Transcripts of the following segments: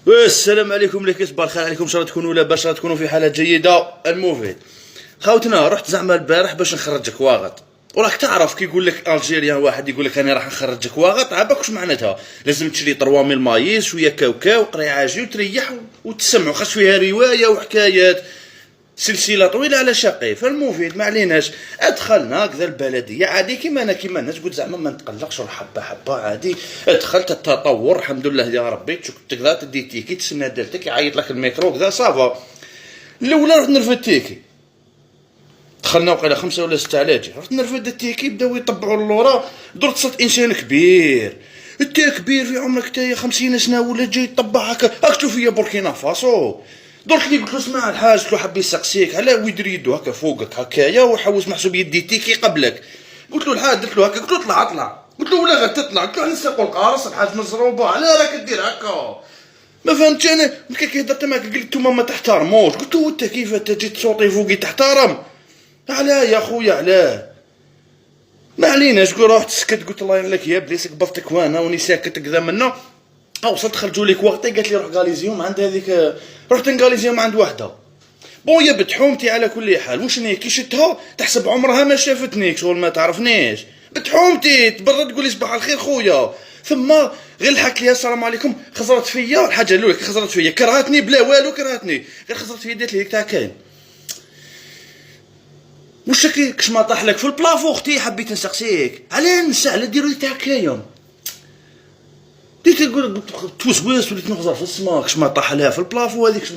والسلام عليكم لك، صباح الخير عليكم، ان شاء الله تكونوا لاباس، تكونوا في حاله جيده. المفيد خوتنا، رحت زعما البارح باش نخرجك واغط، وراك تعرف كي يقول لك الجيريان واحد يقول لك انا راح نخرجك واغط، عباك واش معناتها؟ لازم تشري 3000 مايز، شويه كاوكاو، قريعاجي، وتريح وتسمعوا خاص فيها روايه وحكايات، سلسله طويله على شقي. فالمفيد ما عليناش، دخلنا كذا البلديه عادي كيما انا كيما الناس، قلت زعما ما نتقلقش، حبه حبه عادي. دخلت التطور الحمد لله يا ربي، تشوف كذا تدي تيكي تسنى دالتك يعيط لك الميكرو كذا صافا. الاولى رحت نرفد التيكي، دخلنا وقيله 5 ولا 6 علاجي، رحت نرفد التيكي، بداو يطبعوا اللورا، درت صوت انسان كبير، انت كبير في عمرك تايا 50 سنه ولا جاي تطبع هكا، راك تشوف فيا بوركينا فاسو. درت لي قلت له اسمع الحاج، قلت له حاب يسقسيك علاه ويدير يدو هكا فوقك هكايا ويحوس محسوب يدي تيكي قبلك. قلت له الحاج، درت له هكا، قلت له اطلع، قلت له ولا غير تطلع، قلت له نسرقوا القارص الحاج مزروبه، علاه راك دير هكا؟ ما فهمتش انا، كي هضرت معاك قلت نتوما ما تحترموش، قلت له انت كيف تجي تصوتي فوقي تحترم؟ علاه يا خويا علاه؟ ما عليناش. قول رحت سكت، قلت الله يرلك يا بليس قبضتك وانا وني ساكت كذا منا. وصلت خرجوا لي وقتي، قالت لي روح غاليزيوم عند هذيك، رحت غاليزيوم عند وحده بويا بتحومتي على كل حال، واش هي كي شتها تحسب عمرها ما شافتني، شغل ما تعرفنيش، بتحومتي تبرد تقول لي صباح الخير خويا، ثم غير لحقت لي السلام عليكم، خزرت فيا الحاجه الاولى، خزرت فيا كرهتني بلا والو، كرهتني غير خزرت فيا، دات لي هيك تاع كاين واش كش ما طاح لك في البلافو اختي، حبيت نسقسيك علاه نسى ديروا لي تاع كاين، بديت تقول توسوس وليت نخزر في السما، كش ما طاح لها في البلافو هذيك، كش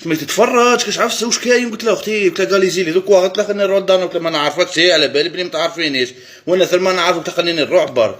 ما تتفرج كش عرفت واش كاين. قلت لها اختي، قلت لها قال لي زيلي دوك واحد، قلت لها خليني نرد انا، قلت لها ما نعرفكش على بالي بلي ما تعرفينيش، وانا ثم ما نعرفك، خليني نروح برك.